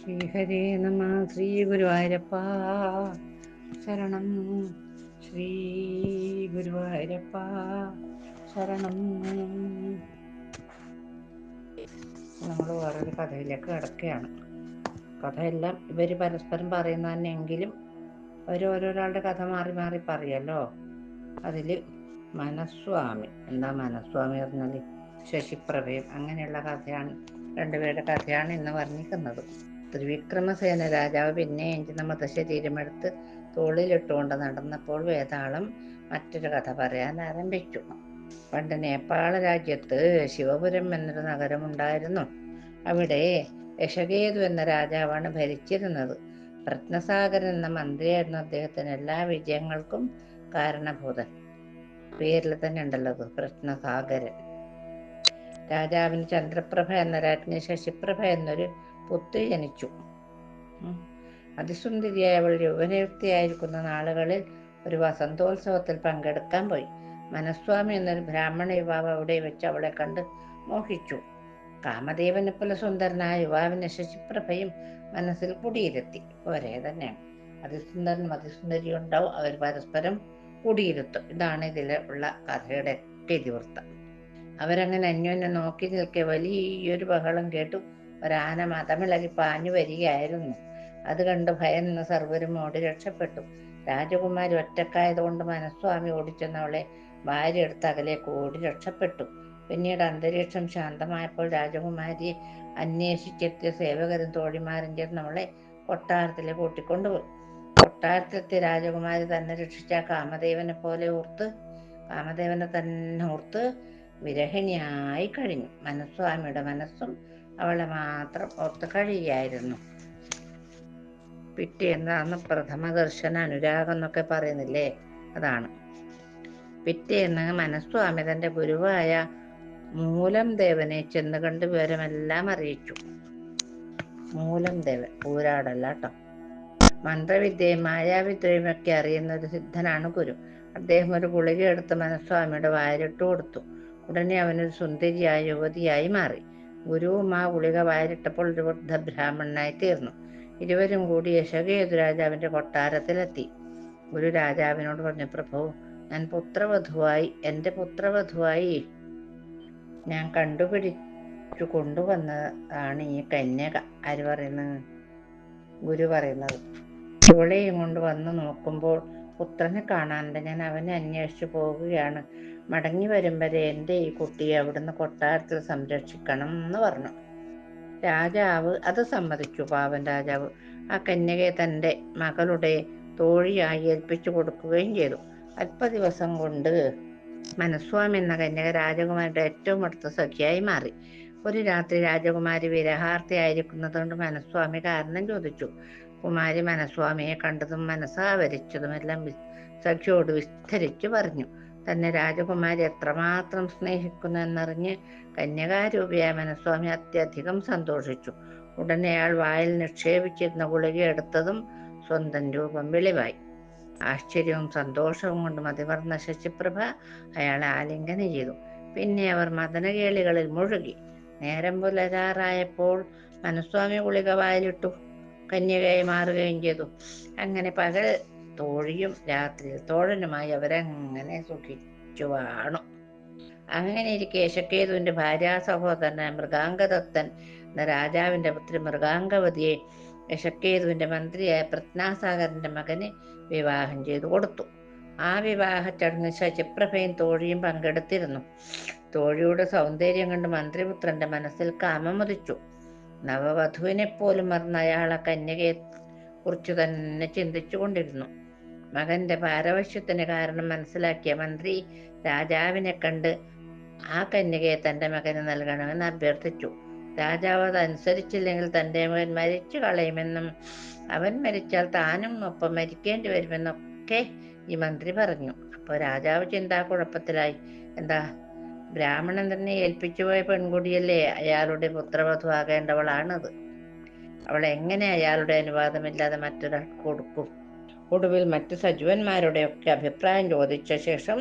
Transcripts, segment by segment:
ശ്രീഹരേ നമ. ശ്രീ ഗുരുവായൂരപ്പ ശരണം. ശ്രീ ഗുരുവായൂരപ്പ ശരണം. നമ്മൾ വേറൊരു കഥയിലേക്ക് കിടക്കുകയാണ്. കഥയെല്ലാം ഇവർ പരസ്പരം പറയുന്ന തന്നെയെങ്കിലും ഓരോരാളുടെ കഥ മാറി മാറി പറയല്ലോ. അതിൽ മനസ്വാമി, എന്താ മനസ്വാമി പറഞ്ഞാൽ ശശിപ്രഭയും അങ്ങനെയുള്ള കഥയാണ്. രണ്ടുപേരുടെ കഥയാണ് ഇന്ന് വർണ്ണിക്കുന്നത്. ത്രിവിക്രമസേന രാജാവ് പിന്നെ എഞ്ചുന്ന മൃതശരീരമെടുത്ത് തോളിലിട്ടുകൊണ്ട് നടന്നപ്പോൾ വേതാളം മറ്റൊരു കഥ പറയാൻ ആരംഭിച്ചു. പണ്ട് നേപ്പാള രാജ്യത്ത് ശിവപുരം എന്നൊരു നഗരമുണ്ടായിരുന്നു. അവിടെ യശകേതു എന്ന രാജാവാണ് ഭരിച്ചിരുന്നത്. രത്നസാഗരൻ എന്ന മന്ത്രിയായിരുന്നു അദ്ദേഹത്തിന് എല്ലാ വിജയങ്ങൾക്കും കാരണഭൂതൻ. പേരിൽ തന്നെ ഉണ്ടല്ലോ രത്നസാഗരൻ. രാജാവിന് ചന്ദ്രപ്രഭ എന്ന രാജ്ഞി ശശിപ്രഭ എന്നൊരു പുത്രി ജനിച്ചു. അതിസുന്ദരിയായ അവൾ യൗവനയുക്തിയായിരിക്കുന്ന നാളുകളിൽ ഒരു വസന്തോത്സവത്തിൽ പങ്കെടുക്കാൻ പോയി. മനസ്വാമി എന്നൊരു ബ്രാഹ്മണ യുവാവ് അവിടെ വെച്ച് അവളെ കണ്ട് മോഹിച്ചു. കാമദേവനെ പോലെ സുന്ദരനായ യുവാവിനെ ശശിപ്രഭയും മനസ്സിൽ കുടിയിരുത്തി. ഒരേ തന്നെയാണ്, അതിസുന്ദരനും അതിസുന്ദരിയും ഉണ്ടാവും, അവർ പരസ്പരം കുടിയിരുത്തും. ഇതാണ് ഇതിലുള്ള കഥയുടെ ഒക്കെ ഇതിവൃത്തം. അവരങ്ങനെ അന്യോന്യം നോക്കി നിൽക്കെ വലിയൊരു ബഹളം കേട്ടു. ഒരാന മതമിളകി പാഞ്ഞു വരികയായിരുന്നു. അത് കണ്ട് ഭയന്ന് സർവരും ഓടി രക്ഷപ്പെട്ടു. രാജകുമാരി ഒറ്റക്കായതുകൊണ്ട് മനസ്വാമി ഓടിച്ചെന്ന് അവളെ ഭാര്യ എടുത്ത് അകലേക്ക് ഓടി രക്ഷപ്പെട്ടു. പിന്നീട് അന്തരീക്ഷം ശാന്തമായപ്പോൾ രാജകുമാരിയെ അന്വേഷിച്ചെത്തിയ സേവകരും തോഴിമാരും ചേർന്ന് അവളെ കൊട്ടാരത്തിലേക്ക് കൂട്ടിക്കൊണ്ടുപോയി. കൊട്ടാരത്തിലെത്തിയ രാജകുമാരി തന്നെ രക്ഷിച്ച കാമദേവനെ തന്നെ ഓർത്ത് വിരഹിണിയായി കഴിഞ്ഞു. മനസ്വാമിയുടെ മനസ്സും അവളെ മാത്രം ഓർത്ത് കഴിയായിരുന്നു. പിറ്റേന്ന് പ്രഥമ ദർശന അനുരാഗം എന്നൊക്കെ പറയുന്നില്ലേ, അതാണ്. പിറ്റേന്ന് മനസ്വാമി തന്റെ ഗുരുവായ മൂലം ദേവനെ ചെന്ന് കണ്ട് വിവരമെല്ലാം അറിയിച്ചു. മൂലം ദേവൻ ഊരാടല്ല കേട്ടോ. മന്ത്രവിദ്യയും മായാവിദ്യയും ഒക്കെ അറിയുന്ന ഒരു സിദ്ധനാണ് ഗുരു. അദ്ദേഹം ഒരു ഗുളിക എടുത്ത് മനസ്വാമിയുടെ വാരിട്ട് കൊടുത്തു. ഉടനെ അവനൊരു സുന്ദരിയായ യുവതിയായി മാറി. ഗുരുവും ആ ഗുളിക വാരിട്ടപ്പോൾ ഒരു വൃദ്ധ ബ്രാഹ്മണനായി തീർന്നു. ഇരുവരും കൂടി യശകേതു രാജാവിന്റെ കൊട്ടാരത്തിലെത്തി. ഗുരു രാജാവിനോട് പറഞ്ഞു, പ്രഭു, എന്റെ പുത്രവധുവായി ഞാൻ കണ്ടുപിടിച്ചു കൊണ്ടുവന്നതാണ് ഈ കന്യക. ആര് പറയുന്നത്? ഗുരു പറയുന്നത്. ഇവളെയും കൊണ്ട് വന്ന് നോക്കുമ്പോൾ പുത്രനെ കാണാനുണ്ട്. ഞാൻ അവനെ അന്വേഷിച്ചു പോകുകയാണ്. മടങ്ങി വരും വരെ എൻ്റെ ഈ കുട്ടിയെ അവിടുന്ന് കൊട്ടാരത്തിൽ സംരക്ഷിക്കണം എന്ന് പറഞ്ഞു. രാജാവ് അത് സമ്മതിച്ചു. പാവൻ രാജാവ് ആ കന്യകയെ തൻ്റെ മകളുടെ തോഴിയായി ഏൽപ്പിച്ചു കൊടുക്കുകയും ചെയ്തു. അല്പ ദിവസം കൊണ്ട് മനസ്വാമി എന്ന കന്യക രാജകുമാരിയുടെ ഏറ്റവും അടുത്ത സഖിയായി മാറി. ഒരു രാത്രി രാജകുമാരി വിരഹാർത്ഥിയായിരിക്കുന്നതുകൊണ്ട് മനസ്വാമി കാരണം ചോദിച്ചു. കുമാരി മനസ്വാമിയെ കണ്ടതും മനസ്സാവരിച്ചതുമെല്ലാം സഖിയോട് വിസ്തരിച്ചു പറഞ്ഞു. തന്നെ രാജകുമാരി എത്രമാത്രം സ്നേഹിക്കുന്നു എന്നറിഞ്ഞ് കന്യകാരൂപിയായ മനസ്വാമി അത്യധികം സന്തോഷിച്ചു. ഉടനെ അയാൾ വായിൽ നിക്ഷേപിച്ചിരുന്ന ഗുളിക എടുത്തതും സ്വന്തം രൂപം വെളിവായി. ആശ്ചര്യവും സന്തോഷവും കൊണ്ട് മതിമറന്ന ശശിപ്രഭ അയാളെ ആലിംഗനം ചെയ്തു. പിന്നെ അവർ മദനകേളികളിൽ മുഴുകി. നേരം പുലരാറായപ്പോൾ മനസ്വാമി ഗുളിക വായിലിട്ടു കന്യകയായി മാറുകയും ചെയ്തു. അങ്ങനെ പകൽ തോഴിയും രാത്രിയിൽ തോഴനുമായി അവരങ്ങനെ സുഖിച്ചു വാണു. അങ്ങനെ ഇരിക്കെ യശകേതുവിന്റെ ഭാര്യാ സഹോദരനായ മൃഗാംഗദത്തൻ എന്ന രാജാവിന്റെ പുത്രി മൃഗാംഗവതിയെ യശകേതുവിന്റെ മന്ത്രിയായ പ്രജ്ഞാസാഗരന്റെ മകന് വിവാഹം ചെയ്തു കൊടുത്തു. ആ വിവാഹ ചടങ്ങിൽ ശശിപ്രഭയും തോഴിയും പങ്കെടുത്തിരുന്നു. തോഴിയുടെ സൗന്ദര്യം കണ്ട് മന്ത്രിപുത്രന്റെ മനസ്സിൽ കാമമുദിച്ചു. നവവധുവിനെ പോലും മറന്ന അയാളെ കന്യകയെ കുറിച്ചു തന്നെ ചിന്തിച്ചു കൊണ്ടിരുന്നു. മകന്റെ പാരവശ്യത്തിന് കാരണം മനസ്സിലാക്കിയ മന്ത്രി രാജാവിനെ കണ്ട് ആ കന്യകയെ തന്റെ മകന് നൽകണമെന്ന് അഭ്യർത്ഥിച്ചു. രാജാവ് അതനുസരിച്ചില്ലെങ്കിൽ തന്റെ മകൻ മരിച്ചു കളയുമെന്നും അവൻ മരിച്ചാൽ താനും ഒപ്പം മരിക്കേണ്ടി വരുമെന്നൊക്കെ ഈ മന്ത്രി പറഞ്ഞു. അപ്പോൾ രാജാവ് ചിന്താക്കുഴപ്പത്തിലായി. എന്താ, ബ്രാഹ്മണൻ തന്നെ ഏൽപ്പിച്ചുപോയ പെൺകുടിയല്ലേ, അയാളുടെ പുത്രവധു ആകേണ്ടവളാണത്. അവൾ എങ്ങനെ അയാളുടെ അനുവാദമില്ലാതെ മറ്റൊരാൾക്ക് കൊടുക്കും? ഒടുവിൽ മറ്റു സജീവന്മാരുടെയൊക്കെ അഭിപ്രായം ചോദിച്ച ശേഷം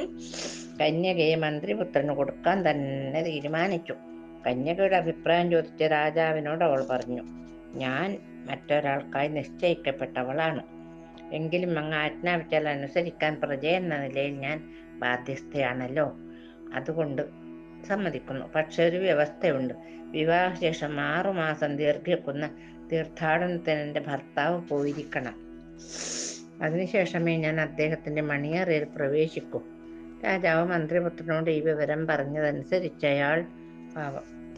കന്യകയെ മന്ത്രിപുത്രന് കൊടുക്കാൻ തന്നെ തീരുമാനിച്ചു. കന്യകയുടെ അഭിപ്രായം ചോദിച്ച രാജാവിനോട് അവൾ പറഞ്ഞു, ഞാൻ മറ്റൊരാൾക്കായി നിശ്ചയിക്കപ്പെട്ടവളാണ്. എങ്കിലും അങ്ങ് ആജ്ഞാപിച്ചാൽ അനുസരിക്കാൻ പ്രജ എന്ന നിലയിൽ ഞാൻ ബാധ്യസ്ഥയാണല്ലോ. അതുകൊണ്ട് സമ്മതിക്കുന്നു. പക്ഷെ ഒരു വ്യവസ്ഥയുണ്ട്. വിവാഹശേഷം 6 മാസം ദീർഘിക്കുന്ന തീർത്ഥാടനത്തിന് എൻ്റെ ഭർത്താവ് പോയിരിക്കണം. അതിനുശേഷമേ ഞാൻ അദ്ദേഹത്തിന്റെ മണിയറയിൽ പ്രവേശിക്കൂ. രാജാവ് മന്ത്രിപുത്രനോട് ഈ വിവരം പറഞ്ഞതനുസരിച്ച് അയാൾ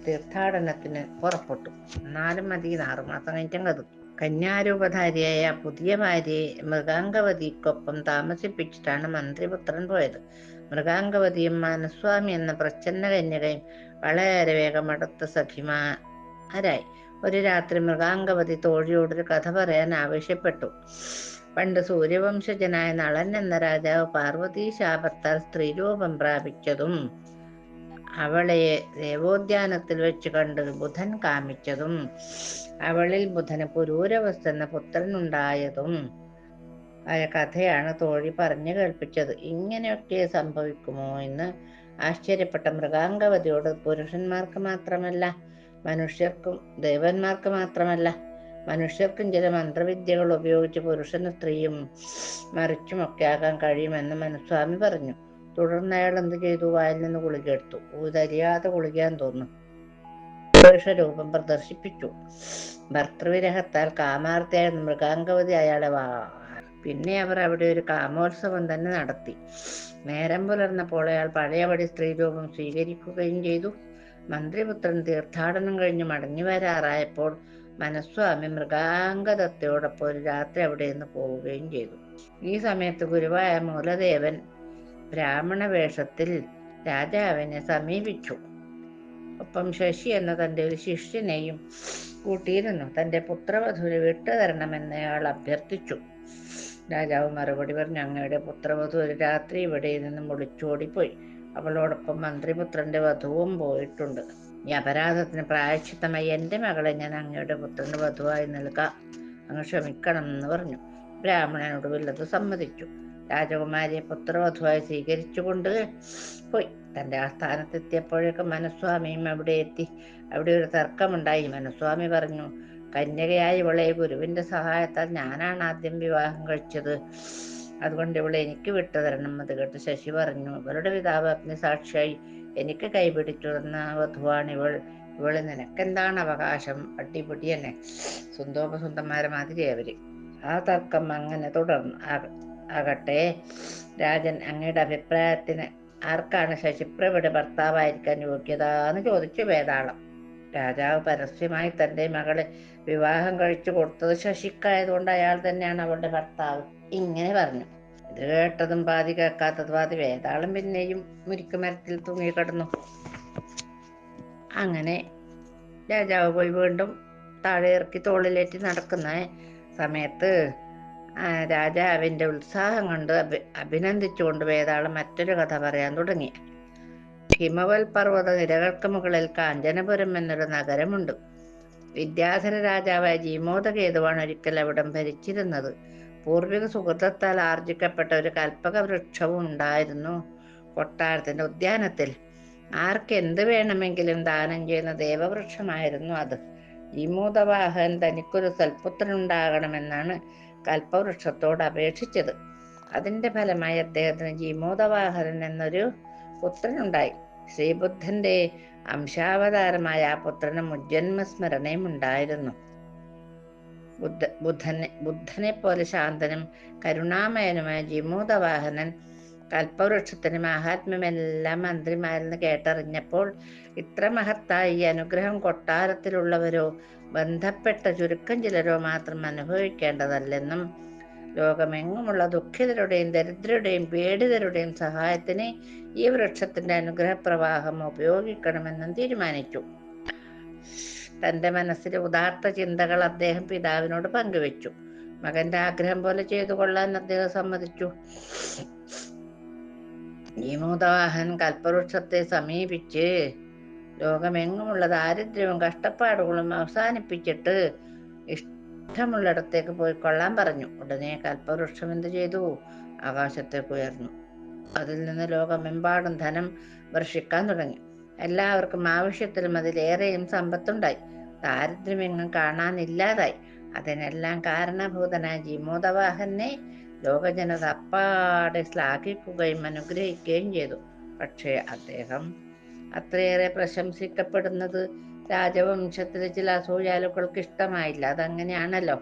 തീർത്ഥാടനത്തിന് പുറപ്പെട്ടു. എന്നാലും മതി, 6 മാസം കഴിഞ്ഞത്. കന്യാരൂപധാരിയായ പുതിയ ഭാര്യയെ മൃഗാംഗവതിക്കൊപ്പം താമസിപ്പിച്ചിട്ടാണ് മന്ത്രിപുത്രൻ പോയത്. മൃഗാംഗവതിയും മനസ്വാമി എന്ന പ്രച്ഛന്ന കന്യകയും വളരെ വേഗം അടുത്ത സഖിമാരായി. ഒരു രാത്രി മൃഗാംഗവതി തോഴിയോടൊരു കഥ പറയാൻ ആവശ്യപ്പെട്ടു. പണ്ട് സൂര്യവംശജനായ നളൻ എന്ന രാജാവ് പാർവതീ ശാപത്താൽ സ്ത്രീരൂപം പ്രാപിച്ചതും അവളെ ദേവോദ്യാനത്തിൽ വെച്ച് കണ്ട് ബുധൻ കാമിച്ചതും അവളിൽ ബുധന് പുരൂരവസ് എന്ന പുത്രനുണ്ടായതും ആയ കഥയാണ് തോഴി പറഞ്ഞു കേൾപ്പിച്ചത്. ഇങ്ങനെയൊക്കെ സംഭവിക്കുമോ എന്ന് ആശ്ചര്യപ്പെട്ട മൃഗാംഗവതിയോട് പുരുഷന്മാർക്ക് മാത്രമല്ല മനുഷ്യർക്കും ദേവന്മാർക്ക് മാത്രമല്ല മനുഷ്യർക്കും ചില മന്ത്രവിദ്യകൾ ഉപയോഗിച്ച് പുരുഷനും സ്ത്രീയും മറിച്ചുമൊക്കെ ആകാൻ കഴിയുമെന്ന് മനസ്വാമി പറഞ്ഞു. തുടർന്ന് അയാൾ എന്ത് ചെയ്തു? വായിൽ നിന്ന് ഗുളിക എടുത്തു. ഊതരിയാതെ ഗുളികയാൻ തോന്നുന്നു പുരുഷരൂപം പ്രദർശിപ്പിച്ചു. ഭർത്തൃവിരഹത്താൽ കാമാർത്തിയായിരുന്ന മൃഗാംഗവതി അയാളെ പിന്നെ അവർ അവിടെ ഒരു കാമോത്സവം തന്നെ നടത്തി. നേരം പുലർന്നപ്പോൾ അയാൾ പഴയപടി സ്ത്രീരൂപം സ്വീകരിക്കുകയും ചെയ്തു. മന്ത്രിപുത്രൻ തീർത്ഥാടനം കഴിഞ്ഞ് മടങ്ങി വരാറായപ്പോൾ മനസ്വാമി മൃഗാംഗദത്തോടൊപ്പം ഒരു രാത്രി അവിടെ നിന്ന് പോവുകയും ചെയ്തു. ഈ സമയത്ത് ഗുരുവായ മൂലദേവൻ ബ്രാഹ്മണ വേഷത്തിൽ രാജാവിനെ സമീപിച്ചു. ഒപ്പം ശശി എന്ന തന്റെ ഒരു ശിഷ്യനെയും കൂട്ടിയിരുന്നു. തന്റെ പുത്രവധുവിനെ വിട്ടുതരണമെന്ന് അയാൾ അഭ്യർത്ഥിച്ചു. രാജാവ് മറുപടി പറഞ്ഞു, അങ്ങയുടെ പുത്രവധു ഒരു രാത്രി ഇവിടെ നിന്നും ഒളിച്ചോടിപ്പോയി. അവളോടൊപ്പം മന്ത്രിപുത്രന്റെ വധുവും പോയിട്ടുണ്ട്. ഈ അപരാധത്തിന് പ്രായശ്ചിത്തമായി എൻ്റെ മകളെ ഞാൻ അങ്ങയുടെ പുത്രന്റെ വധുവായി നൽകാം. അങ്ങ് ക്ഷമിക്കണം എന്ന് പറഞ്ഞു. ബ്രാഹ്മണനോട് വല്ലത് സമ്മതിച്ചു. രാജകുമാരിയെ പുത്രവധുവായി സ്വീകരിച്ചുകൊണ്ട് പോയി. തന്റെ ആസ്ഥാനത്തെത്തിയപ്പോഴേക്കും മനസ്വാമിയും അവിടെ എത്തി. അവിടെ ഒരു തർക്കമുണ്ടായി. മനസ്വാമി പറഞ്ഞു, കന്യകയായി ഇവളെ ഗുരുവിന്റെ സഹായത്താൽ ഞാനാണ് ആദ്യം വിവാഹം കഴിച്ചത്. അതുകൊണ്ട് ഇവളെ എനിക്ക് വിട്ടുതരണം. അത് കേട്ട് ശശി പറഞ്ഞു, ഇവളുടെ പിതാവ് അഗ്നിസാക്ഷിയായി എനിക്ക് കൈപിടിച്ചു തന്ന വധുവാണ് ഇവള് നിനക്കെന്താണ് അവകാശം? അടിപിടി തന്നെ, സുന്ദോപസുന്ദന്മാരെ മാതിരി അവര്. ആ തർക്കം അങ്ങനെ തുടർന്നു. ആകട്ടെ രാജൻ, അങ്ങയുടെ അഭിപ്രായത്തിന് ആർക്കാണ് ശശിപ്രഭയുടെ ഭർത്താവായിരിക്കാൻ യോഗ്യത എന്ന് ചോദിച്ചു വേതാളം. രാജാവ് പരസ്യമായി തന്റെ മകളെ വിവാഹം കഴിച്ചു കൊടുത്തത് ശശിക്കായതുകൊണ്ട് അയാൾ തന്നെയാണ് അവളുടെ ഭർത്താവ്. ഇങ്ങനെ പറഞ്ഞു. ഇത് കേട്ടതും പാതി കേൾക്കാത്തത് പാതി. വേതാളം പിന്നെയും മുരിക്കുമരത്തിൽ തൂങ്ങിക്കിടന്നു. അങ്ങനെ രാജാവ് പോയി വീണ്ടും താഴെ ഇറക്കി തോളിലേറ്റി നടക്കുന്ന സമയത്ത് രാജാവിന്റെ ഉത്സാഹം കൊണ്ട് അഭിനന്ദിച്ചുകൊണ്ട് വേതാളം മറ്റൊരു കഥ പറയാൻ തുടങ്ങി. ഹിമവൽ പർവ്വത നിരകൾക്ക് മുകളിൽ കാഞ്ചനപുരം എന്നൊരു നഗരമുണ്ട്. വിദ്യാധര രാജാവായ ജീമോദകേതുവാണ് ഒരിക്കൽ അവിടം ഭരിച്ചിരുന്നത്. പൂർവിക സുഹൃത്തത്താൽ ആർജിക്കപ്പെട്ട ഒരു കൽപ്പക വൃക്ഷവും ഉണ്ടായിരുന്നു കൊട്ടാരത്തിന്റെ ഉദ്യാനത്തിൽ. ആർക്ക് എന്ത് വേണമെങ്കിലും ദാനം ചെയ്യുന്ന ദേവവൃക്ഷമായിരുന്നു അത്. ജീമൂതവാഹൻ തനിക്കൊരു സൽപുത്രനുണ്ടാകണമെന്നാണ് കൽപ്പവൃക്ഷത്തോട് അപേക്ഷിച്ചത്. അതിന്റെ ഫലമായി അദ്ദേഹത്തിന് ജീമൂതവാഹനൻ എന്നൊരു പുത്രനുണ്ടായി. ശ്രീബുദ്ധന്റെ അംശാവതാരമായ ആ പുത്രന് മുജ്ജന്മസ്മരണയും ഉണ്ടായിരുന്നു. ബുദ്ധനെ പോലെ ശാന്തനും കരുണാമയനുമായ ജീമൂതവാഹനൻ കൽപ്പവൃക്ഷത്തിന് മഹാത്മ്യമെല്ലാം മന്ത്രിമാരിൽ നിന്ന് കേട്ടറിഞ്ഞപ്പോൾ, ഇത്ര മഹത്തായ ഈ അനുഗ്രഹം കൊട്ടാരത്തിലുള്ളവരോ ബന്ധപ്പെട്ട ചുരുക്കം ചിലരോ മാത്രം അനുഭവിക്കേണ്ടതല്ലെന്നും ലോകമെങ്ങുമുള്ള ദുഃഖിതരുടെയും ദരിദ്രരുടെയും പീഡിതരുടെയും സഹായത്തിന് ഈ വൃക്ഷത്തിന്റെ അനുഗ്രഹപ്രവാഹം ഉപയോഗിക്കണമെന്നും തീരുമാനിച്ചു. തന്റെ മനസ്സിലെ ഉദാത്ത ചിന്തകൾ അദ്ദേഹം പിതാവിനോട് പങ്കുവെച്ചു. മകന്റെ ആഗ്രഹം പോലെ ചെയ്തു കൊള്ളാൻ അദ്ദേഹം സമ്മതിച്ചു. ജീമൂതവാഹൻ കൽപ്പവൃക്ഷത്തെ സമീപിച്ച് ലോകമെങ്ങുമുള്ള ദാരിദ്ര്യവും കഷ്ടപ്പാടുകളും അവസാനിപ്പിച്ചിട്ട് ഇഷ്ടമുള്ളിടത്തേക്ക് പോയി കൊള്ളാൻ പറഞ്ഞു. ഉടനെ കൽപ്പവൃക്ഷം എന്ത് ചെയ്തു? ആകാശത്തേക്ക് ഉയർന്നു. അതിൽ നിന്ന് ലോകമെമ്പാടും ധനം വർഷിക്കാൻ തുടങ്ങി. എല്ലാവർക്കും ആവശ്യത്തിലും അതിലേറെയും സമ്പത്തുണ്ടായി. ദാരിദ്ര്യമെങ്ങും കാണാനില്ലാതായി. അതിനെല്ലാം കാരണഭൂതനായ ജീമൂതവാഹനെ ലോകജനത അപ്പാടെ ശ്ലാഘിക്കുകയും അനുഗ്രഹിക്കുകയും ചെയ്തു. പക്ഷേ അദ്ദേഹം അത്രയേറെ പ്രശംസിക്കപ്പെടുന്നത് രാജവംശത്തിലെ ചില അസൂയാലുക്കൾക്ക് ഇഷ്ടമായില്ല. അതങ്ങനെയാണല്ലോ,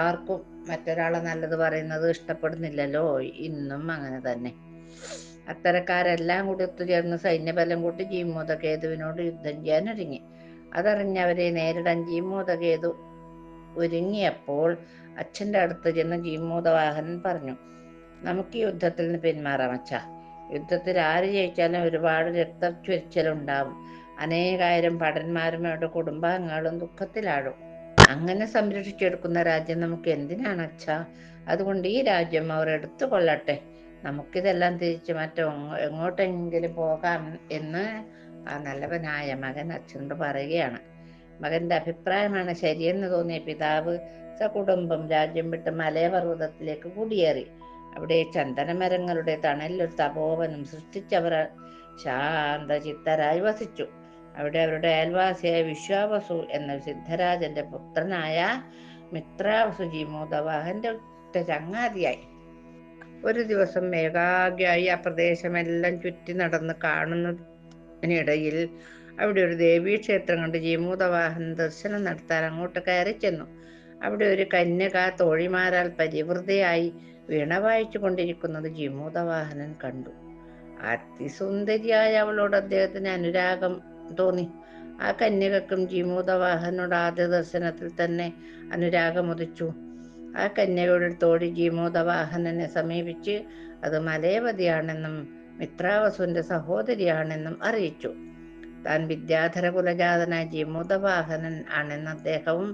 ആർക്കും മറ്റൊരാളെ നല്ലത് പറയുന്നത് ഇഷ്ടപ്പെടുന്നില്ലല്ലോ. ഇന്നും അങ്ങനെ തന്നെ. അത്തരക്കാരെല്ലാം കൂടി ഒത്തുചേർന്ന് സൈന്യബലം കൂട്ടി ജീമൂതകേതുവിനോട് യുദ്ധം ചെയ്യാൻ ഒരുങ്ങി. അതറിഞ്ഞവരെ നേരിടാൻ ജീമൂതകേതു ഒരുങ്ങിയപ്പോൾ അച്ഛൻ്റെ അടുത്ത് ചെന്ന് ജീമൂതവാഹനൻ പറഞ്ഞു, നമുക്ക് ഈ യുദ്ധത്തിൽ നിന്ന് പിന്മാറാം അച്ഛാ. യുദ്ധത്തിൽ ആര് ജയിച്ചാലും ഒരുപാട് രക്തച്ചൊരിച്ചിലുണ്ടാവും. അനേകായിരം ഭടന്മാരും അവരുടെ കുടുംബാംഗങ്ങളും ദുഃഖത്തിലാടും. അങ്ങനെ സംരക്ഷിച്ചെടുക്കുന്ന രാജ്യം നമുക്ക് എന്തിനാണ് അച്ഛാ? അതുകൊണ്ട് ഈ രാജ്യം അവർ എടുത്തുകൊള്ളട്ടെ. നമുക്കിതെല്ലാം തിരിച്ച് എങ്ങോട്ടെങ്കിലും പോകാം എന്ന് ആ നല്ലവനായ മകൻ അച്ഛനോട് പറയുകയാണ്. മകന്റെ അഭിപ്രായമാണ് ശരിയെന്ന് തോന്നിയ പിതാവ് സകുടുംബം രാജ്യം വിട്ട് മലയപർവ്വതത്തിലേക്ക് കുടിയേറി. അവിടെ ചന്ദനമരങ്ങളുടെ തണലിൽ ഒരു തപോവനം സൃഷ്ടിച്ചവർ ശാന്തചിത്തരായി വസിച്ചു. അവിടെ അവരുടെ അയൽവാസിയായ വിശ്വാവസു എന്ന സിദ്ധരാജന്റെ പുത്രനായ മിത്രാവസു ജീമൂതവാഹന്റെ ചങ്ങാതിയായി. ഒരു ദിവസം ഏകാഗ്രിയായി ആ പ്രദേശമെല്ലാം ചുറ്റി നടന്ന് കാണുന്നതിനിടയിൽ അവിടെ ഒരു ദേവീക്ഷേത്രം കണ്ട് ജീമൂതവാഹൻ ദർശനം നടത്താൻ അങ്ങോട്ട് കയറി ചെന്നു. അവിടെ ഒരു കന്യക തോഴിമാരാൽ പരിവൃതയായി വീണ വായിച്ചു കൊണ്ടിരിക്കുന്നത് ജീമൂതവാഹനൻ കണ്ടു. അതിസുന്ദരിയായ അവളോട് അദ്ദേഹത്തിന് അനുരാഗം തോന്നി. ആ കന്യകക്കും ജീമൂതവാഹനോട് ആദ്യ ദർശനത്തിൽ തന്നെ അനുരാഗമുദിച്ചു. ആ കന്യകയുടെ തോഴി ജീമൂതവാഹനനെ സമീപിച്ച് അത് മലയവതിയാണെന്നും മിത്രാവസുവിന്റെ സഹോദരിയാണെന്നും അറിയിച്ചു. താൻ വിദ്യാധര കുലജാതനായ ജീമൂതവാഹനൻ ആണെന്ന് അദ്ദേഹവും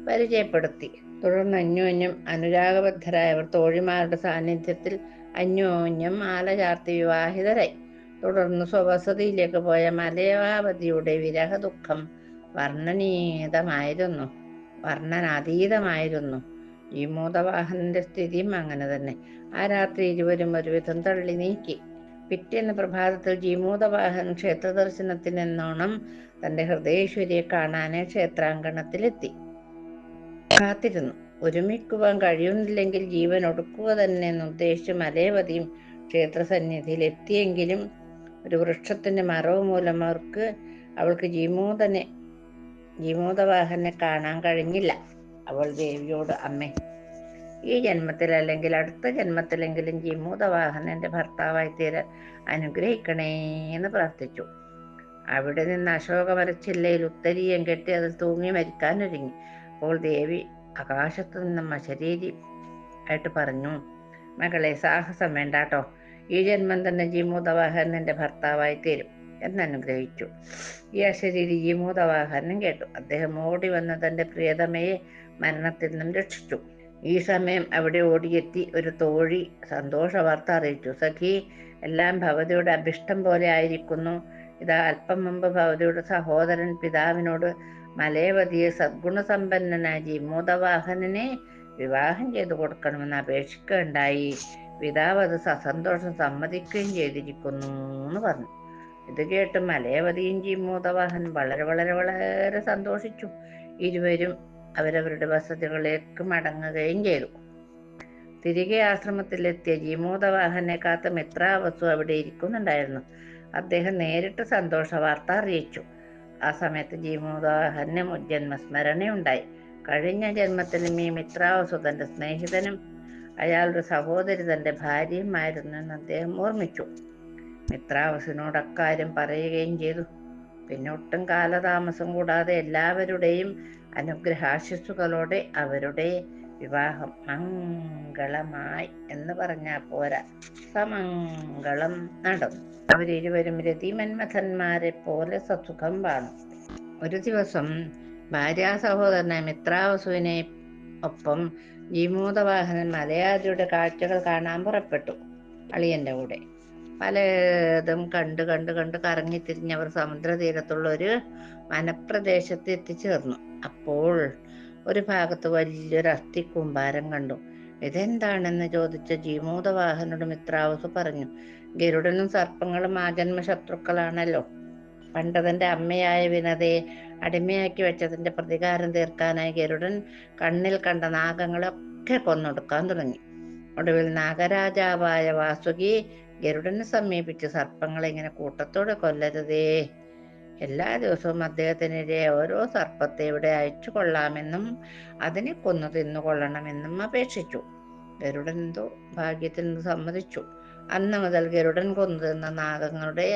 പരിചയപ്പെടുത്തി. തുടർന്ന് അന്യോന്യം അനുരാഗബദ്ധരായവർ തോഴിമാരുടെ സാന്നിധ്യത്തിൽ അന്യോന്യം മാല ചാർത്തി വിവാഹിതരായി. തുടർന്ന് സ്വവസതിയിലേക്ക് പോയ മലയാവതിയുടെ വിരഹ ദുഃഖം വർണ്ണനാതീതമായിരുന്നു. ജീമൂതവാഹനന്റെ സ്ഥിതിയും അങ്ങനെ തന്നെ. ആ രാത്രി ഇരുവരും ഒരുവിധം തള്ളി നീക്കി. പിറ്റേന്ന് പ്രഭാതത്തിൽ ജീമൂതവാഹൻ ക്ഷേത്ര ദർശനത്തിനെന്നോണം തന്റെ ഹൃദയേശ്വരിയെ കാണാൻ ക്ഷേത്രാങ്കണത്തിലെത്തി. കാത്തിരുന്നു. ഒരുമിക്കുവാൻ കഴിയുന്നില്ലെങ്കിൽ ജീവൻ ഒടുക്കുക തന്നെ എന്നുദ്ദേശിച്ച് മലയവതിയും ക്ഷേത്രസന്നിധിയിൽ എത്തിയെങ്കിലും ഒരു വൃക്ഷത്തിന്റെ മറവ് മൂലം അവൾക്ക് ജീമൂതവാഹനെ കാണാൻ കഴിഞ്ഞില്ല. അവൾ ദേവിയോട്, അമ്മേ, ഈ ജന്മത്തിൽ അല്ലെങ്കിൽ അടുത്ത ജന്മത്തിലെങ്കിലും ജീമൂതവാഹനന്റെ ഭർത്താവായി തീരാൻ അനുഗ്രഹിക്കണേ എന്ന് പ്രാർത്ഥിച്ചു. അവിടെ നിന്ന് അശോകമരച്ചില്ലയിൽ ഉത്തരീയം കെട്ടി അതിൽ തൂങ്ങി മരിക്കാനൊരുങ്ങി. അപ്പോൾ ദേവി ആകാശത്തു നിന്നും അശരീരി ആയിട്ട് പറഞ്ഞു, മകളെ, സാഹസം വേണ്ടാട്ടോ. ഈ ജന്മം തന്നെ ജീമൂതവാഹനന്റെ ഭർത്താവായി തീരും എന്നനുഗ്രഹിച്ചു. ഈ അശരീരി ജീമൂതവാഹനം കേട്ടു. അദ്ദേഹം ഓടി വന്ന് തന്റെ പ്രിയതമയെ മരണത്തിൽ നിന്നും രക്ഷിച്ചു. ഈ സമയം അവിടെ ഓടിയെത്തി ഒരു തോഴി സന്തോഷ വാർത്ത അറിയിച്ചു. സഖി, എല്ലാം ഭഗവതിയുടെ അഭിഷ്ടം പോലെ ആയിരിക്കുന്നു. ഇതാ അല്പം മുമ്പ് ഭഗവതിയുടെ സഹോദരൻ പിതാവിനോട് മലയവതിയെ സദ്ഗുണസമ്പന്നനായ ജീമൂതവാഹനനെ വിവാഹം ചെയ്തു കൊടുക്കണമെന്ന് അപേക്ഷിക്കുകയുണ്ടായി. പിതാവ് അത് സസന്തോഷം സമ്മതിക്കുകയും ചെയ്തിരിക്കുന്നു എന്ന് പറഞ്ഞു. ഇത് കേട്ട് മലയവതിയും ജീമൂതവാഹൻ വളരെ വളരെ വളരെ സന്തോഷിച്ചു. ഇരുവരും അവരവരുടെ വസതികളിലേക്ക് മടങ്ങുകയും ചെയ്തു. തിരികെ ആശ്രമത്തിലെത്തിയ ജീമൂതവാഹനെ കാത്ത് മിത്രാവസു അവിടെ ഇരിക്കുന്നുണ്ടായിരുന്നു. അദ്ദേഹം നേരിട്ട് സന്തോഷ വാർത്ത അറിയിച്ചു. ആ സമയത്ത് ജീമൂതവാഹന് ജന്മസ്മരണയുണ്ടായി. കഴിഞ്ഞ ജന്മത്തിലും ഈ മിത്രാവസു തന്റെ സ്നേഹിതനും അയാളുടെ സഹോദരി തന്റെ ഭാര്യയുമായിരുന്നു എന്ന് അദ്ദേഹം ഓർമ്മിച്ചു. മിത്രാവസുവിനോട് അക്കാര്യം പറയുകയും ചെയ്തു. പിന്നെ ഒട്ടും കാലതാമസം കൂടാതെ എല്ലാവരുടെയും അനുഗ്രഹാശിസ്സുകളോടെ അവരുടെ വിവാഹം മംഗളമായി എന്ന് പറഞ്ഞാൽ പോരാ, സമംഗളം നടന്നു. അവരിരുവരും രതിമന്മഥന്മാരെ പോലെ സസുഖം വാണു. ഒരു ദിവസം ഭാര്യാ സഹോദരനായ മിത്രാവസുവിനെ ഒപ്പം ജീമൂതവാഹനൻ മലയാതിയുടെ കാഴ്ചകൾ കാണാൻ പുറപ്പെട്ടു. അളിയന്റെ കൂടെ പലതും കണ്ട് കണ്ട് കണ്ട് കറങ്ങി തിരിഞ്ഞവർ സമുദ്രതീരത്തുള്ള ഒരു വനപ്രദേശത്ത് എത്തിച്ചേർന്നു. അപ്പോൾ ഒരു ഭാഗത്ത് വലിയൊരു അസ്ഥിക്കൂമ്പാരം കണ്ടു. ഇതെന്താണെന്ന് ചോദിച്ച ജീമൂതവാഹനോട് മിത്രാവസു പറഞ്ഞു, ഗരുഡനും സർപ്പങ്ങളും ആജന്മ ശത്രുക്കളാണല്ലോ. പണ്ട് തന്റെ അമ്മയായ വിനതയെ അടിമയാക്കി വെച്ചതിന്റെ പ്രതികാരം തീർക്കാനായി ഗരുഡൻ കണ്ണിൽ കണ്ട നാഗങ്ങളൊക്കെ കൊന്നൊടുക്കാൻ തുടങ്ങി. ഒടുവിൽ നാഗരാജാവായ വാസുകി ഗരുഡനെ സമീപിച്ച് സർപ്പങ്ങളെ ഇങ്ങനെ കൂട്ടത്തോടെ കൊല്ലരുതേ, എല്ലാ ദിവസവും അദ്ദേഹത്തിനെതിരെ ഓരോ സർപ്പത്തെ ഇവിടെ അയച്ചു കൊള്ളാമെന്നും അതിനെ കൊന്നു തിന്നുകൊള്ളണമെന്നും അപേക്ഷിച്ചു. ഗരുഡൻ എന്തോ ഭാഗ്യത്തിന് സമ്മതിച്ചു. അന്ന് മുതൽ ഗരുഡൻ കൊന്നു തിന്ന നാഗങ്ങളുടെ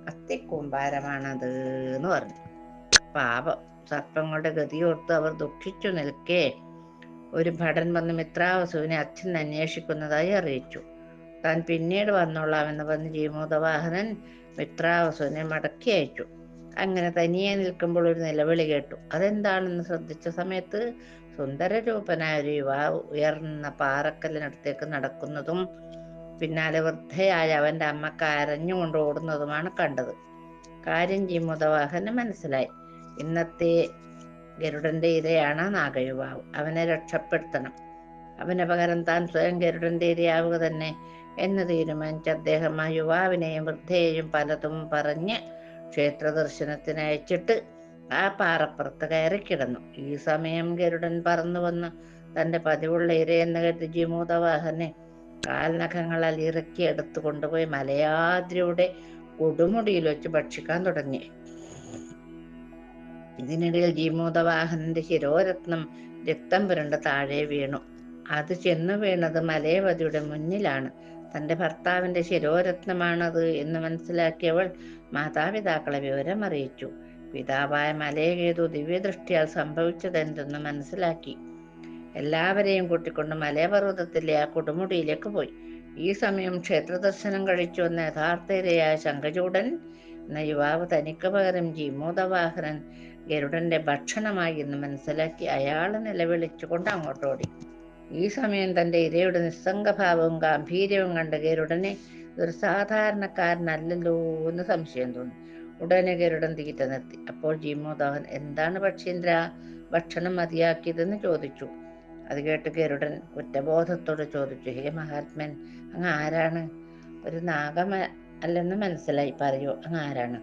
അസ്ഥിക്കൂമ്പാരമാണത് എന്ന് പറഞ്ഞു. പാപം, സർപ്പങ്ങളുടെ ഗതിയോർത്ത് അവർ ദുഃഖിച്ചു നിൽക്കെ ഒരു ഭടൻ വന്ന് മിത്രാവസുവിനെ അച്ഛൻ അന്വേഷിക്കുന്നതായി അറിയിച്ചു. താൻ പിന്നീട് വന്നോളാമെന്ന് പറഞ്ഞ് ജീമൂതവാഹനൻ മിത്രാവസുവിനെ മടക്കി അയച്ചു. അങ്ങനെ തനിയെ നിൽക്കുമ്പോൾ ഒരു നിലവിളി കേട്ടു. അതെന്താണെന്ന് ശ്രദ്ധിച്ച സമയത്ത് സുന്ദരരൂപനായ ഒരു യുവാവ് ഉയർന്ന പാറക്കല്ലിനടുത്തേക്ക് നടക്കുന്നതും പിന്നാലെ വൃദ്ധയായ അവന്റെ അമ്മ കരഞ്ഞുകൊണ്ട് ഓടുന്നതുമാണ് കണ്ടത്. കാര്യം ജീമൂതവാഹന് മനസ്സിലായി. ഇന്നത്തെ ഗരുഡന്റെ ഇരയാണ് നാഗയുവാവ്. അവനെ രക്ഷപ്പെടുത്തണം. അവന് പകരം താൻ സ്വയം ഗരുഡന്റെ ഇരയാവുക തന്നെ എന്ന് തീരുമാനിച്ച് അദ്ദേഹം ആ യുവാവിനെയും വൃദ്ധയെയും പലതും പറഞ്ഞ് ക്ഷേത്ര ദർശനത്തിന് അയച്ചിട്ട് ആ പാറപ്പുറത്ത് കയറി കിടന്നു. ഈ സമയം ഗരുഡൻ പറന്നു വന്ന് തന്റെ പതിവുള്ള ഇരയെന്ന് കരുതി ജീമൂതവാഹനെ കാൽനഖങ്ങളാൽ ഇറക്കി എടുത്തു കൊണ്ടുപോയി മലയാദ്രിയുടെ കൊടുമുടിയിൽ വെച്ച് ഭക്ഷിക്കാൻ തുടങ്ങി. ഇതിനിടയിൽ ജീമൂതവാഹനന്റെ ശിരോരത്നം രക്തം പുരണ്ട് താഴെ വീണു. അത് ചെന്നു വീണത് മലയവതിയുടെ മുന്നിലാണ്. തന്റെ ഭർത്താവിന്റെ ശിരോരത്നമാണത് എന്ന് മനസ്സിലാക്കിയവൾ മാതാപിതാക്കളെ വിവരം അറിയിച്ചു. പിതാവായ മലയകേതു ദിവ്യദൃഷ്ടിയാൽ സംഭവിച്ചതെന്തെന്ന് മനസ്സിലാക്കി എല്ലാവരെയും കൂട്ടിക്കൊണ്ട് മലയപർവ്വതത്തിലെ ആ കൊടുമുടിയിലേക്ക് പോയി. ഈ സമയം ക്ഷേത്ര ദർശനം കഴിച്ചു വന്ന യഥാർത്ഥ ഇരയായ ശംഖചൂഡൻ എന്ന യുവാവ് തനിക്ക് പകരം ജീമൂതവാഹനൻ ഗരുഡന്റെ ഭക്ഷണമായി എന്ന് മനസ്സിലാക്കി അയാൾ നിലവിളിച്ചുകൊണ്ട് അങ്ങോട്ടോടി. ഈ സമയം തന്റെ ഇരയുടെ നിസ്സംഗഭാവവും ഗാംഭീര്യവും കണ്ട ഗരുഡനെ ഒരു സാധാരണക്കാരനല്ലല്ലോ എന്ന് സംശയം തോന്നി. ഉടനെ ഗരുഡൻ തീറ്റ നിർത്തി. അപ്പോൾ ജീമൂതവാഹൻ എന്താണ് പക്ഷീന്ദ്ര ഭക്ഷണം മതിയാക്കിയതെന്ന് ചോദിച്ചു. അത് കേട്ട് ഗരുഡൻ കുറ്റബോധത്തോട് ചോദിച്ചു, ഹേ മഹാത്മൻ, അങ്ങ് ആരാണ്? ഒരു നാഗമ അല്ലെന്ന് മനസ്സിലായി, പറയൂ, അങ്ങ് ആരാണ്?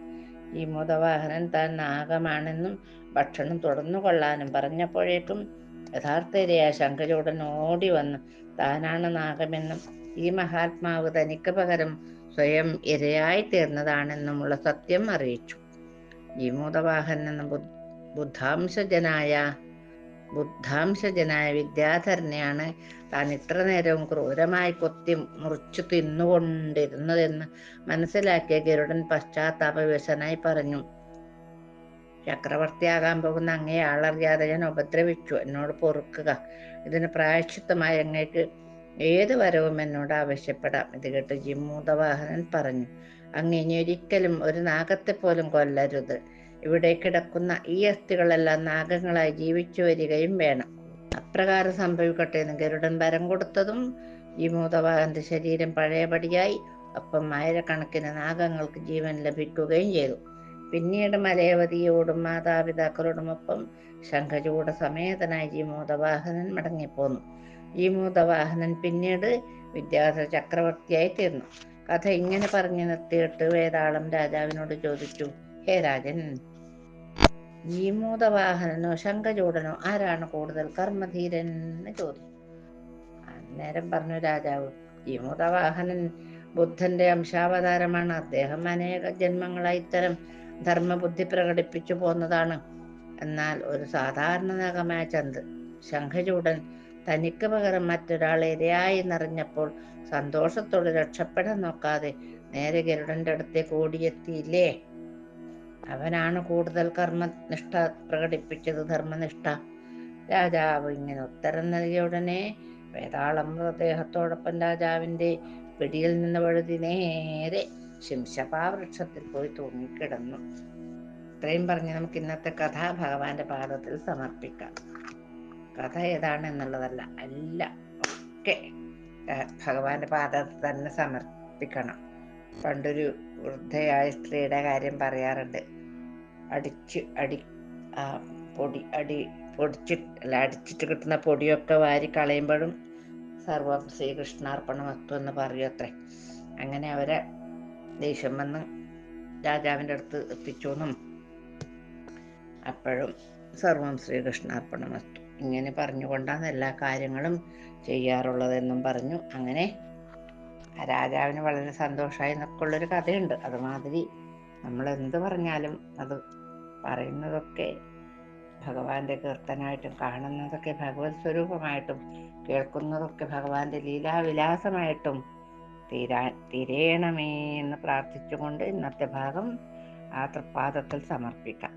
ജീമൂതവാഹനൻ താൻ നാഗമാണെന്നും ഭക്ഷണം തുടർന്നു കൊള്ളാനും പറഞ്ഞപ്പോഴേക്കും യഥാർത്ഥ ഇരയായ ശംഖചൂഡൻ ഓടി വന്ന് താനാണ് നാഗമെന്നും ഈ മഹാത്മാവ് തനിക്ക് പകരം സ്വയം ഇരയായി തീർന്നതാണെന്നുമുള്ള സത്യം അറിയിച്ചു. ജീമൂതവാഹൻ എന്ന ബുദ്ധാംശജനായ വിദ്യാധരനെയാണ് താൻ ഇത്ര നേരവും ക്രൂരമായി കൊത്തി മുറിച്ചു തിന്നുകൊണ്ടിരുന്നതെന്ന് മനസ്സിലാക്കിയ ഗരുഡൻ പശ്ചാത്താപവിവശനായി പറഞ്ഞു, ചക്രവർത്തിയാകാൻ പോകുന്ന അങ്ങയെ ആളറിയാതെ ഞാൻ ഉപദ്രവിച്ചു. എന്നോട് പൊറുക്കുക. ഇതിന് പ്രായശ്ചിത്തമായി അങ്ങേക്ക് ഏത് വരവും എന്നോട് ആവശ്യപ്പെടാം. ഇത് കേട്ട് ജീമൂതവാഹനൻ പറഞ്ഞു, അങ്ങ് ഇനി ഒരിക്കലും ഒരു നാഗത്തെ പോലും കൊല്ലരുത്. ഇവിടെ കിടക്കുന്ന ഈ അസ്ഥികളെല്ലാം നാഗങ്ങളായി ജീവിച്ചു വരികയും വേണം. അപ്രകാരം സംഭവിക്കട്ടെ എന്ന് ഗരുഡൻ വരം കൊടുത്തതും ജീമൂതവാഹന്റെ ശരീരം പഴയപടിയായി. ഒപ്പം ആയിരക്കണക്കിന് നാഗങ്ങൾക്ക് ജീവൻ ലഭിക്കുകയും ചെയ്തു. പിന്നീട് മലയവതിയോടും മാതാപിതാക്കളോടുമൊപ്പം ശംഖചൂഡ സമേതനായി ജീമൂതവാഹനൻ മടങ്ങിപ്പോന്നു. ജീമൂതവാഹനൻ പിന്നീട് വിദ്യാധര ചക്രവർത്തിയായി തീർന്നു. കഥ ഇങ്ങനെ പറഞ്ഞു നിർത്തിയിട്ട് വേതാളം രാജാവിനോട് ചോദിച്ചു, ഹേ രാജൻ, ജീമൂതവാഹനനോ ശംഖചൂഡനോ ആരാണ് കൂടുതൽ കർമ്മധീരൻ എന്ന് ചോദിച്ചു. അന്നേരം പറഞ്ഞു രാജാവ്, ജീമൂതവാഹനൻ ബുദ്ധന്റെ അംശാവതാരമാണ്. അദ്ദേഹം അനേക ജന്മങ്ങളായി ഇത്തരം ധർമ്മബുദ്ധി പ്രകടിപ്പിച്ചു പോന്നതാണ്. എന്നാൽ ഒരു സാധാരണ നാഗമായ ശംഖചൂഡൻ തനിക്ക് പകരം മറ്റൊരാൾ ഇരയായി നിറഞ്ഞപ്പോൾ സന്തോഷത്തോടെ രക്ഷപ്പെടാൻ നോക്കാതെ നേരെ ഗരുഡന്റെ അടുത്തേക്ക് ഓടിയെത്തിയില്ലേ? അവനാണ് കൂടുതൽ കർമ്മനിഷ്ഠ പ്രകടിപ്പിച്ചത്, ധർമ്മനിഷ്ഠ. രാജാവ് ഇങ്ങനെ ഉത്തരം നൽകിയ ഉടനെ വേതാളം മൃതദേഹത്തോടൊപ്പം രാജാവിന്റെ പിടിയിൽ നിന്ന് വഴുതി നേരെ ശിംശപാവൃക്ഷത്തിൽ പോയി തൂങ്ങിക്കിടന്നു. ഇത്രയും പറഞ്ഞ് നമുക്ക് ഇന്നത്തെ കഥ ഭഗവാന്റെ പാദത്തിൽ സമർപ്പിക്കാം. കഥ ഏതാണെന്നുള്ളതല്ല, എല്ലാം ഒക്കെ ഭഗവാന്റെ പാദത്തിൽ തന്നെ സമർപ്പിക്കണം. പണ്ടൊരു വൃദ്ധയായ സ്ത്രീയുടെ കാര്യം പറയാറുണ്ട്. അടിച്ചിട്ട് കിട്ടുന്ന പൊടിയൊക്കെ വാരി കളയുമ്പോഴും സർവം ശ്രീകൃഷ്ണാർപ്പണമസ്തു എന്ന് പറയൂ അത്രേ. അങ്ങനെ അവരെ ദേഷ്യം വന്ന് രാജാവിൻ്റെ അടുത്ത് എത്തിച്ചു എന്നും അപ്പോഴും സർവം ശ്രീകൃഷ്ണാർപ്പണമസ്തു ഇങ്ങനെ പറഞ്ഞുകൊണ്ടാണ് എല്ലാ കാര്യങ്ങളും ചെയ്യാറുള്ളതെന്നും പറഞ്ഞു. അങ്ങനെ ആ രാജാവിന് വളരെ സന്തോഷമായി എന്നൊക്കെ ഉള്ളൊരു കഥയുണ്ട്. അതുമാതിരി നമ്മൾ എന്ത് പറഞ്ഞാലും അത് പറയുന്നതൊക്കെ ഭഗവാന്റെ കീർത്തനായിട്ടും കാണുന്നതൊക്കെ ഭഗവത് സ്വരൂപമായിട്ടും കേൾക്കുന്നതൊക്കെ ഭഗവാന്റെ ലീലാവിലാസമായിട്ടും തീരേണമേ എന്ന് പ്രാർത്ഥിച്ചുകൊണ്ട് ഇന്നത്തെ ഭാഗം ആ തൃപ്പാദത്തിൽ സമർപ്പിക്കാം.